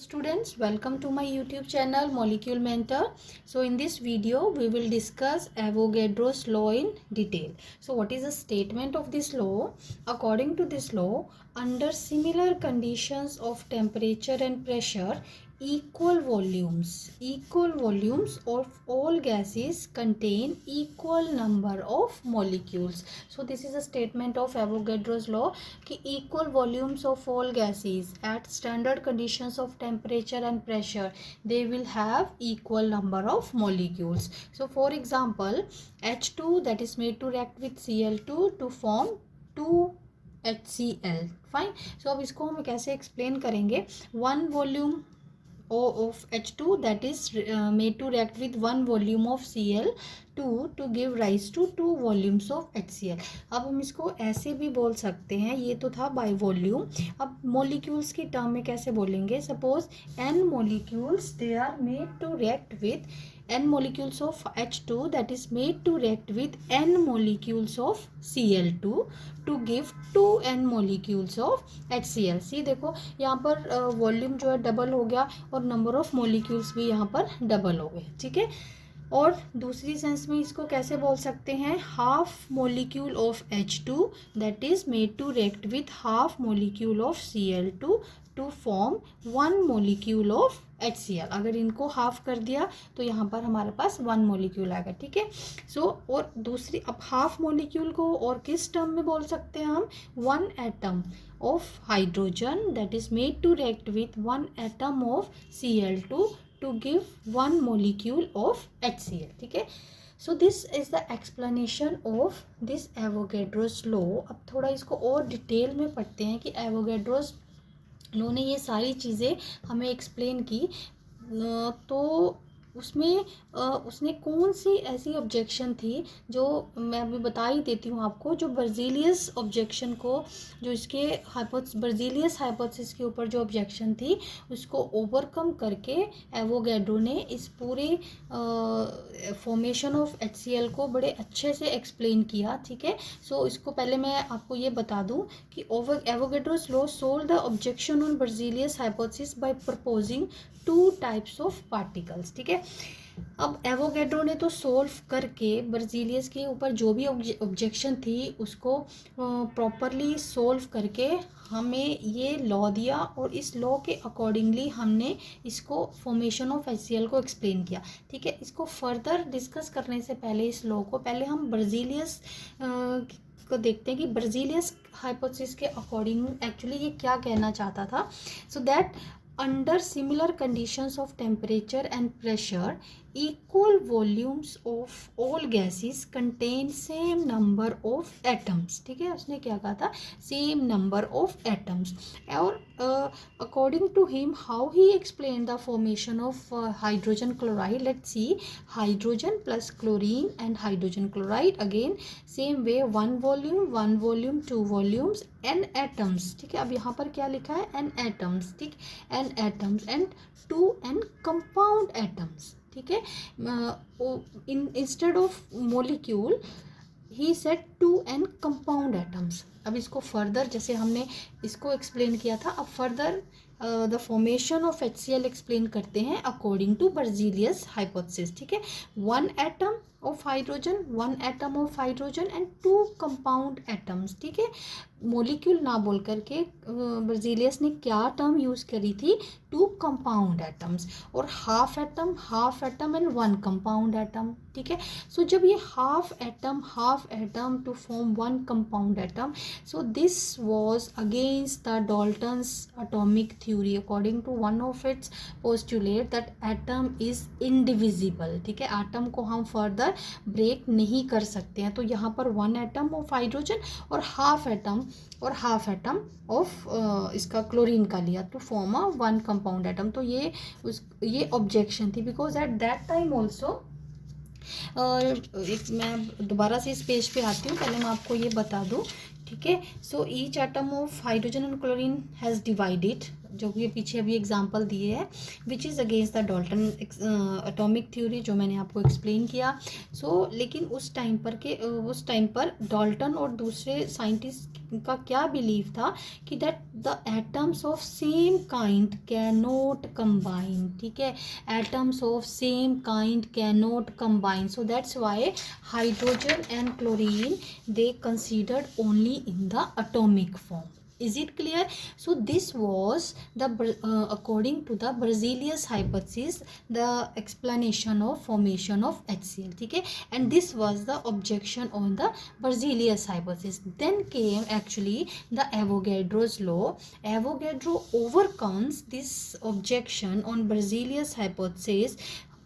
Students, welcome to my YouTube channel Molecule Mentor. So in this video we will discuss Avogadro's law in detail. So what is the statement of this law? According to this law, under similar conditions of temperature and pressure, equal volumes of all gases contain equal number of molecules. So this is a statement of Avogadro's law कि equal volumes of all gases at standard conditions of temperature and pressure, they will have equal number of molecules. So for example, H2 that is made to react with Cl2 to form 2HCl. fine. So अब इसको हम कैसे explain करेंगे? One volume of H2 that is made to react with one volume of Cl2 to give rise to two volumes of HCl. अब हम इसको ऐसे भी बोल सकते हैं, ये तो था बाय वॉल्यूम. अब मॉलिक्यूल्स की टर्म में कैसे बोलेंगे? Suppose n molecules they are made to react with n molecules of H2 that is made to react with n molecules of Cl2 to give 2n molecules of HCl. सी देखो यहाँ पर volume जो है double हो गया और number of molecules भी यहाँ पर डबल हो गए. ठीक है. और दूसरी सेंस में इसको कैसे बोल सकते हैं? Half molecule of H2 that is made to react with half molecule of Cl2 to form one molecule of HCl. अगर इनको हाफ कर दिया तो यहाँ पर हमारे पास वन मोलिक्यूल आएगा. ठीक है. सो और दूसरी अब हाफ मोलिक्यूल को और किस टर्म में बोल सकते हैं हम? One atom of hydrogen that is made to react with one atom of Cl2 to give one molecule of HCl. ठीक है. So this is the explanation of this Avogadro's law. अब थोड़ा इसको और डिटेल में पढ़ते हैं कि Avogadro's law ने ये सारी चीज़ें हमें एक्सप्लेन की. तो उसमें उसने कौन सी ऐसी ऑब्जेक्शन थी जो मैं अभी बता ही देती हूँ आपको, जो बर्जीलियस ऑब्जेक्शन को, जो इसके बर्जीलियस हाइपोथेसिस के ऊपर जो ऑब्जेक्शन थी उसको ओवरकम करके एवोगैड्रो ने इस पूरे फॉर्मेशन ऑफ HCl को बड़े अच्छे से एक्सप्लेन किया. ठीक है. सो इसको पहले मैं आपको ये बता दूँ कि Avogadro's law solve the objection on Berzelius hypothesis by proposing two types of particles. ठीक है. अब एवोगैड्रो ने तो सोल्व करके बर्जीलियस के ऊपर जो भी ऑब्जेक्शन थी उसको प्रॉपरली सोल्व करके हमें ये लॉ दिया और इस लॉ के अकॉर्डिंगली हमने इसको फॉर्मेशन ऑफ HCl को एक्सप्लेन किया. ठीक है. इसको फर्दर डिस्कस करने से पहले इस लॉ को पहले हम बर्जीलियस को देखते हैं कि बर्जीलियस हाइपोथेसिस के अकॉर्डिंग एक्चुअली ये क्या कहना चाहता था. So that under similar conditions of temperature and pressure, equal volumes of all gases contain same number of atoms. ठीक है. उसने क्या कहा था? same number of atoms. और according to him, how he explained the formation of hydrogen chloride. Let's see. Hydrogen plus chlorine and hydrogen chloride, again same way, one volume, two volumes, n atoms. ठीक है. अब यहाँ पर क्या लिखा है? n atoms. ठीक. n atoms and 2n compound atoms. ठीक है. Instead of molecule he set 2n compound atoms. अब इसको फर्दर जैसे हमने इसको एक्सप्लेन किया था, अब further the formation of HCl explain करते हैं अकॉर्डिंग टू बर्जीलियस हाइपोथेसिस. ठीक है. One atom of hydrogen and two compound atoms. ठीक है. मोलिक्यूल ना बोल करके बर्जीलियस ने क्या टर्म यूज़ करी थी? Two compound atoms. और half atom and one compound atom. ठीक है. सो जब ये half atom to form one compound atom, so this was against the Dalton's atomic theory. According to one of its postulate that atom is indivisible. ठीक है. Atom को हम further break नहीं कर सकते हैं. तो यहाँ पर वन एटम ऑफ हाइड्रोजन और हाफ एटम ऑफ इसका क्लोरीन का लिया to form a one compound atom. तो ये ऑब्जेक्शन थी because at that time also मैं दोबारा से इस पेज पे आती हूँ, पहले मैं आपको ये बता दूँ. ठीक है. So each atom of hydrogen and chlorine has divided जो कि पीछे अभी एग्जांपल दिए हैं, which is against the Dalton atomic theory, जो मैंने आपको एक्सप्लेन किया। लेकिन उस टाइम पर डाल्टन और दूसरे साइंटिस्ट का क्या बिलीव था कि that the atoms of same kind can not combine, ठीक है, atoms of same kind can not combine, so that's why hydrogen and chlorine they considered only in the atomic form. Is it clear? So this was according to the Berzelius hypothesis, the explanation of formation of HCl, ठीक है, and this was the objection on the Berzelius hypothesis. Then came actually the Avogadro's law. Avogadro overcomes this objection on Berzelius hypothesis.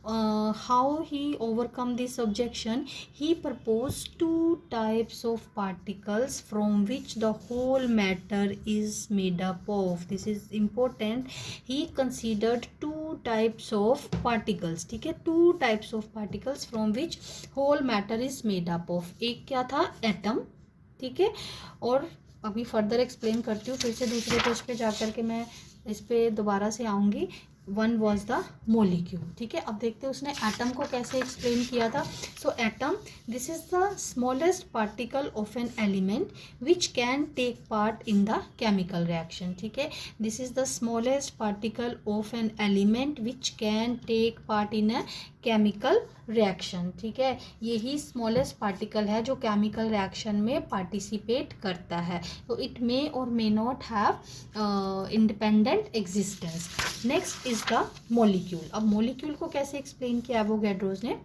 How he overcome this objection? He proposed two types of particles from which the whole matter is made up of. This is important. He considered two types of particles, ठीक है, two types of particles from which whole matter is made up of. एक क्या था? Atom, ठीक है, और अभी further explain करती हूँ, फिर से दूसरे पेज पे जा कर के मैं इस पे दोबारा से आऊँगी। वन वॉज द मोलिक्यूल, ठीक है। अब देखते हैं उसने एटम को कैसे एक्सप्लेन किया था। So atom, this is the smallest particle of an element which can take part in the chemical reaction, ठीक है, this is the smallest particle of an element which can take part in a chemical reaction, ठीक है, यही smallest particle है जो chemical reaction में participate करता है। तो इट मे और may not have independent existence. Next is the molecule. अब मोलिक्यूल को कैसे एक्सप्लेन किया एवोगैड्रोस ने?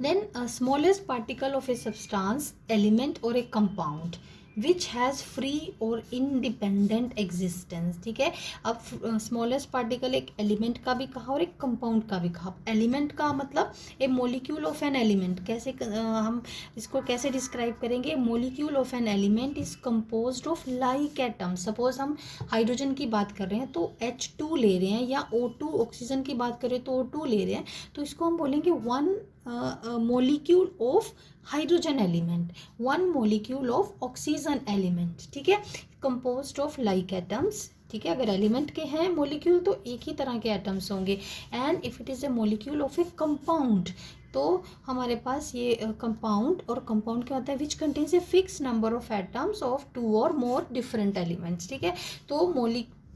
Then smallest particle of a substance, element और a compound which has free और इंडिपेंडेंट एग्जिस्टेंस, ठीक है। अब स्मॉलेस्ट पार्टिकल एक एलिमेंट का भी कहा और एक कंपाउंड का भी कहा। एलिमेंट का मतलब ए मोलिक्यूल ऑफ एन एलिमेंट, कैसे हम इसको कैसे डिस्क्राइब करेंगे? Molecule of an element is composed of like atoms. Suppose हम हाइड्रोजन की बात कर रहे हैं तो H2 ले रहे हैं, या O2 ऑक्सीजन की बात करें तो O2 ले रहे हैं, तो इसको हम बोलेंगे one molecule of hydrogen element, one molecule of oxygen element, ठीक है, कंपोज्ड ऑफ लाइक एटम्स, ठीक है। अगर एलिमेंट के हैं मोलिक्यूल तो एक ही तरह के एटम्स होंगे। And if it is a molecule of a compound, तो हमारे पास ये कंपाउंड, और कंपाउंड क्या होता है? Which contains a fix number of atoms of two or more different elements, ठीक है। तो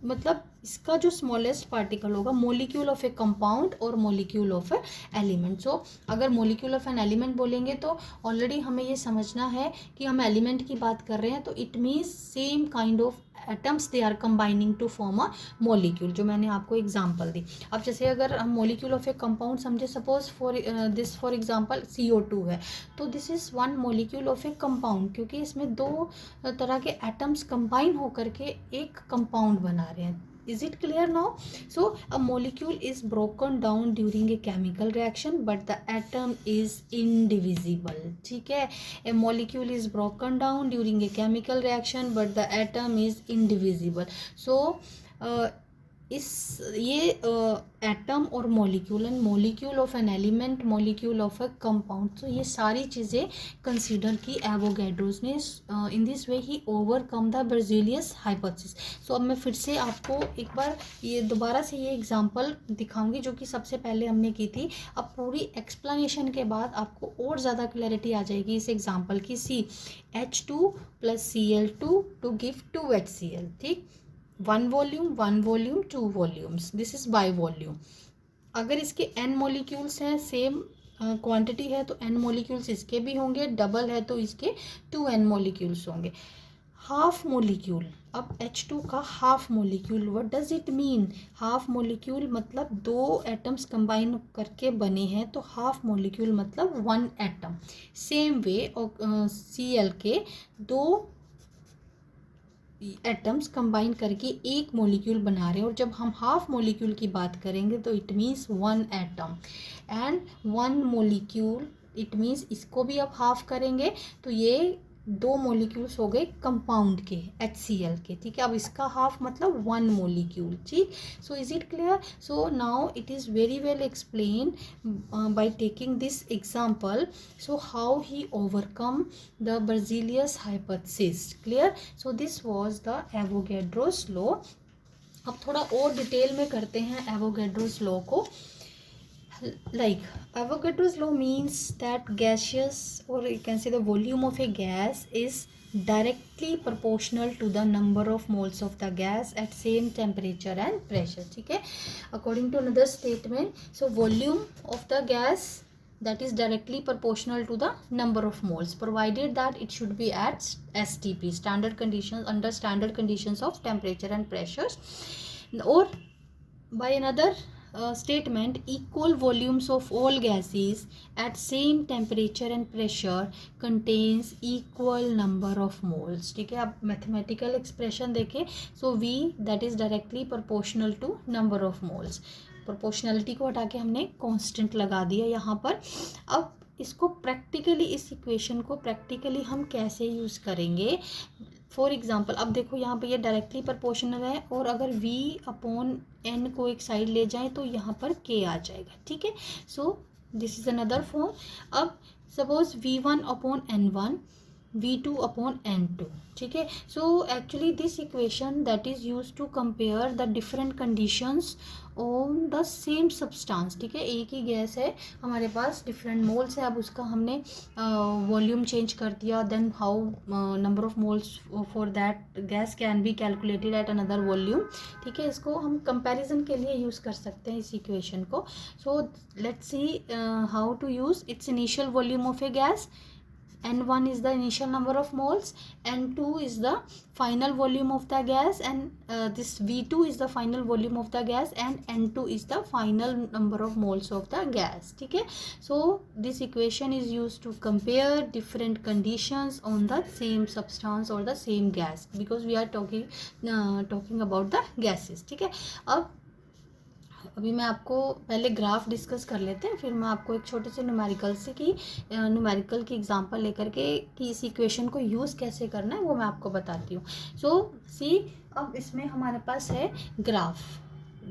मतलब इसका जो स्मॉलेस्ट पार्टिकल होगा, मोलिक्यूल ऑफ ए कंपाउंड और मोलिक्यूल ऑफ ए एलिमेंट। सो अगर मोलिक्यूल ऑफ एन एलिमेंट बोलेंगे तो ऑलरेडी हमें ये समझना है कि हम एलिमेंट की बात कर रहे हैं, तो it means same kind of atoms they are combining to form a molecule, जो मैंने आपको एग्जांपल दी। अब जैसे अगर हम मोलिक्यूल ऑफ ए कंपाउंड समझे, सपोज फॉर एग्जांपल CO2 है, तो this is one molecule of a compound, क्योंकि इसमें दो तरह के एटम्स कंबाइन होकर के एक कंपाउंड बना रहे हैं। Is it clear now? So a molecule is broken down during a chemical reaction, but the atom is indivisible, ठीक है। A molecule is broken down during a chemical reaction, but the atom is indivisible. So ये atom और molecule and molecule of an element, molecule of a compound, तो ये सारी चीज़ें consider की Avogadro's ने। In this way he overcome the Berzelius hypothesis. So अब मैं फिर से आपको एक बार ये दोबारा से ये एग्जांपल दिखाऊंगी जो कि सबसे पहले हमने की थी। अब पूरी एक्सप्लेनेशन के बाद आपको और ज़्यादा क्लैरिटी आ जाएगी इस एग्जाम्पल की। H2 + Cl2 to give 2HCl, ठीक, one volume 2 volumes, this is by volume. अगर इसके n मॉलिक्यूल्स हैं, सेम क्वांटिटी है, तो n मॉलिक्यूल्स इसके भी होंगे, डबल है तो इसके 2n मॉलिक्यूल्स होंगे। हाफ मॉलिक्यूल, अब H2 का half molecule, what does it mean? Half molecule मतलब दो एटम्स कंबाइन करके बने हैं, तो हाफ मॉलिक्यूल मतलब one atom. Same way Cl के दो एटम्स कंबाइन करके एक मॉलिक्यूल बना रहे हैं, और जब हम हाफ मॉलिक्यूल की बात करेंगे तो it means one atom and one molecule, it means इसको भी अब हाफ करेंगे तो ये दो मॉलिक्यूल्स हो गए कंपाउंड के HCl के, ठीक है। अब इसका हाफ मतलब वन मॉलिक्यूल, ठीक। So is it clear? So now it is very well explain by taking this example. So how he overcome the Berzelius hypothesis, clear? So this was the Avogadro's law अब थोड़ा और detail में करते हैं Avogadro's law को. Like Avogadro's law means that gaseous, or you can say the volume of a gas is directly proportional to the number of moles of the gas at same temperature and pressure. ठीक है, according to another statement, so volume of the gas that is directly proportional to the number of moles, provided that it should be at STP, standard conditions, under standard conditions of temperature and pressures. Or by another statement, equal volumes of all gases at same temperature and pressure contains equal number of moles. ठीक है, अब mathematical expression देखें. सो V that is directly proportional to number of moles. Proportionality को हटा के हमने constant लगा दिया यहाँ पर. अब इसको प्रैक्टिकली, इस इक्वेशन को प्रैक्टिकली हम कैसे यूज़ करेंगे. फॉर एग्जाम्पल, अब देखो यहाँ पे ये डायरेक्टली प्रोपोर्शनल है, और अगर V अपॉन N को एक साइड ले जाएं तो यहाँ पर K आ जाएगा. ठीक है, so this is another form. अब suppose V1 upon N1, V2 upon N2. ठीक है, so actually this equation that is use to compare the different conditions on the same substance. ठीक है, एक ही गैस है हमारे पास, डिफरेंट मोल्स है. अब उसका हमने वॉल्यूम चेंज कर दिया, then how number of moles for that gas can be calculated at another volume. ठीक है, इसको हम कंपैरिजन के लिए यूज़ कर सकते हैं इस इक्वेशन को. So let's see how to use. It's initial volume of a gas, N1 is the initial number of moles, N2 is the final volume of the gas, and this V2 is the final volume of the gas, and N2 is the final number of moles of the gas. ठीक है, so this equation is used to compare different conditions on the same substance or the same gas, because we are talking about the gases. ठीक है, अब अभी मैं आपको पहले graph discuss कर लेते हैं, फिर मैं आपको एक छोटे से न्यूमेरिकल की एग्जांपल लेकर के कि इस इक्वेशन को यूज़ कैसे करना है वो मैं आपको बताती हूँ. सो सी, अब इसमें हमारे पास है graph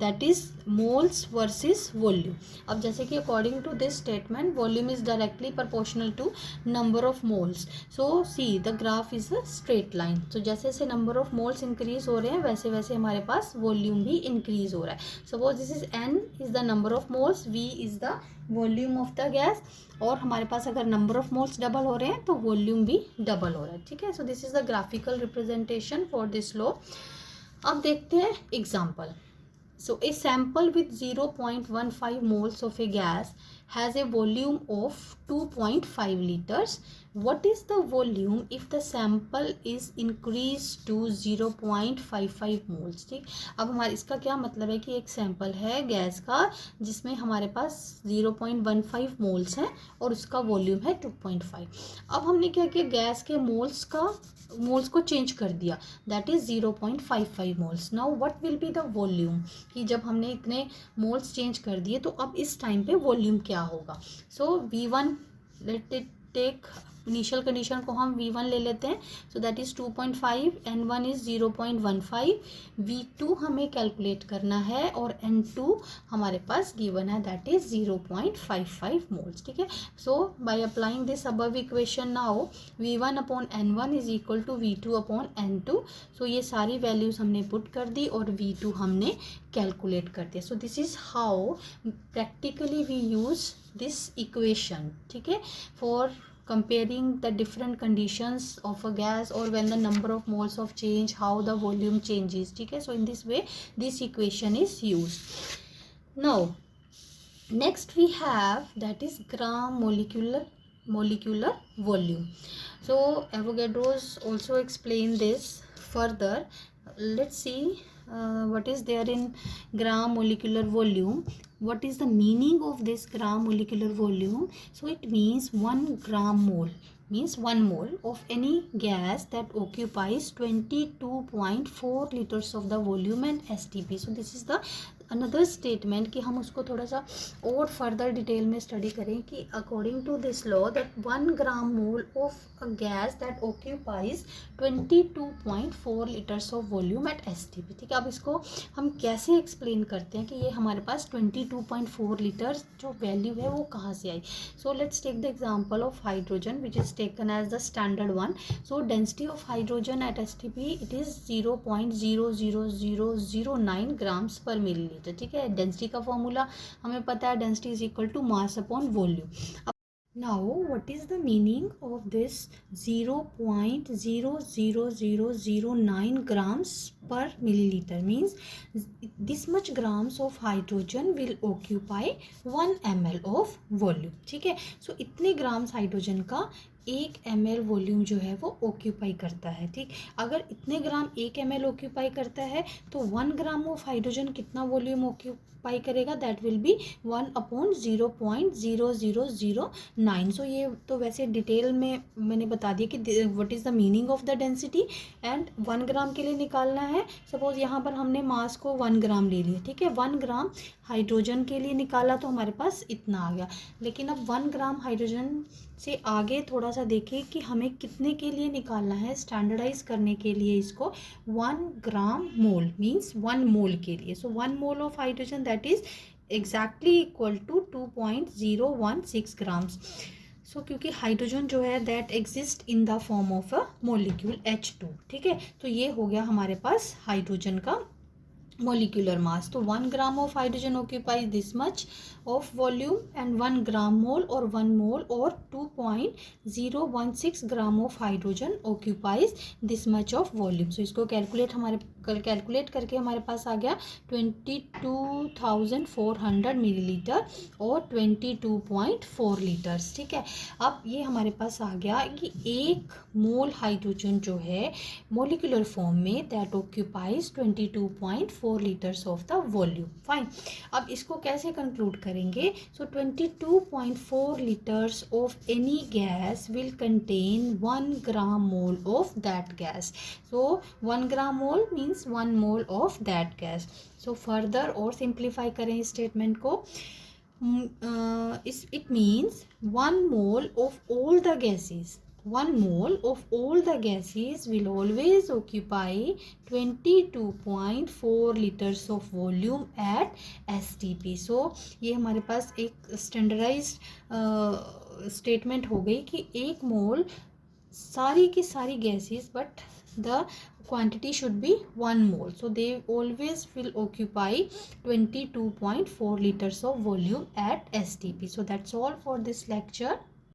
that is moles versus volume. अब जैसे कि according to this statement, volume is directly proportional to number of moles. So see the graph is a straight line. तो जैसे जैसे नंबर ऑफ मोल्स इंक्रीज हो रहे हैं वैसे वैसे हमारे पास वॉल्यूम भी इंक्रीज हो रहा है. Suppose this is N is the number of moles, V is the volume of the gas, और हमारे पास अगर नंबर ऑफ मोल्स डबल हो रहे हैं तो वॉल्यूम भी डबल हो रहा है. ठीक है, so this is the graphical representation for this law. अब देखते हैं example. So a sample with 0.15 moles of a gas has a volume of 2.5 liters. What is the volume if the sample is increased to 0.55 moles? ठीक, अब हमारे इसका क्या मतलब है कि एक सैंपल है गैस का जिसमें हमारे पास 0.15 मोल्स हैं और उसका वॉल्यूम है 2.5. अब हमने क्या किया, गैस के मोल्स को चेंज कर दिया, that is 0.55 moles. Now what will be the volume, कि जब हमने इतने मोल्स चेंज कर दिए तो अब इस टाइम पे वॉल्यूम क्या होगा. So V1, let it take initial condition को हम V1 ले लेते हैं. So that is 2.5, N1 is 0.15, V2 हमें कैलकुलेट करना है और N2 हमारे पास गिवन है दैट इज 0.55 मोल्स. ठीक है, so by applying this above equation now V1 upon N1 is equal to V2 upon N2. So ये सारी वैल्यूज हमने पुट कर दी और V2 हमने कैलकुलेट कर दिया. So this is how practically we use this equation. ठीक है, for comparing the different conditions of a gas, or when the number of moles of change, how the volume changes. ठीक है, so in this way this equation is used. Now next we have that is gram molecular volume. So Avogadro's also explain this further. Let's see what is there in gram molecular volume. What is the meaning of this gram molecular volume? So it means 1 gram mole means 1 mole of any gas that occupies 22.4 liters of the volume and STP. So this is the another statement कि हम उसको थोड़ा सा और further detail में study करें कि according to this law that 1 gram mole of a gas that occupies 22.4 litres of volume at STP. ठीक है, अब इसको हम कैसे एक्सप्लेन करते हैं कि ये हमारे पास 22.4 लीटर्स जो वैल्यू है वो कहाँ से आई। So let's take the example of hydrogen which is taken as the standard one. So density of hydrogen at STP it is 0.00009 grams per millilitre. ठीक है, डेंसिटी का फॉर्मूला हमें पता है, density is equal to mass upon volume. Now, what is the meaning of this 0.00009 grams per milliliter? Means this much grams of hydrogen will occupy 1 ml of volume. ठीक है, सो इतने grams hydrogen का 1 ml volume जो है वो occupy करता है। ठीक, अगर इतने ग्राम 1 ml ऑक्यूपाई करता है तो 1 ग्राम ऑफ हाइड्रोजन कितना वॉल्यूम ऑक्यूपाई करेगा, दैट विल बी 1/0.0009। सो ये तो वैसे डिटेल में मैंने बता दिया कि what is the meaning of the density and 1 ग्राम के लिए निकालना है। सपोज यहाँ पर हमने मास को 1 ग्राम ले लिया। ठीक है, 1 ग्राम हाइड्रोजन के लिए निकाला तो हमारे पास इतना आ गया। लेकिन अब 1 ग्राम हाइड्रोजन से आगे थोड़ा सा देखें कि हमें कितने के लिए निकालना है, स्टैंडर्डाइज करने के लिए इसको 1 ग्राम मोल मीन्स 1 मोल के लिए। So 1 mole of hydrogen that is exactly equal to 2.016 grams. So क्योंकि हाइड्रोजन जो है that exist in the form of a molecule H2। ठीक है, तो ये हो गया हमारे पास हाइड्रोजन का molecular mass। तो 1 gram of hydrogen occupies this much of volume and 1 gram mole or 1 mole or 2.016 gram of hydrogen occupies this much of volume। so इसको कैलकुलेट करके हमारे पास आ गया 22,400 मिलीलीटर और 22.4 लीटर्स। ठीक है, अब ये हमारे पास आ गया कि 1 मोल हाइड्रोजन जो है मोलिकुलर फॉर्म में that occupies 22.4 litres of the volume. Fine, अब इसको कैसे कंक्लूड करेंगे। सो 22.4 litres of any gas will contain 1 gram mole of that gas. So 1 gram mole means 1 mole of that gas. So further और simplify करें इस statement को, it means 1 mole of all the gases, 1 mole of all the gases will always occupy 22.4 liters of volume at STP। so ये हमारे पास एक standardised statement हो गई कि 1 मोल सारी की सारी gases but the quantity should be 1 mole, so they always will occupy 22.4 liters of volume at STP। so that's all for this lecture।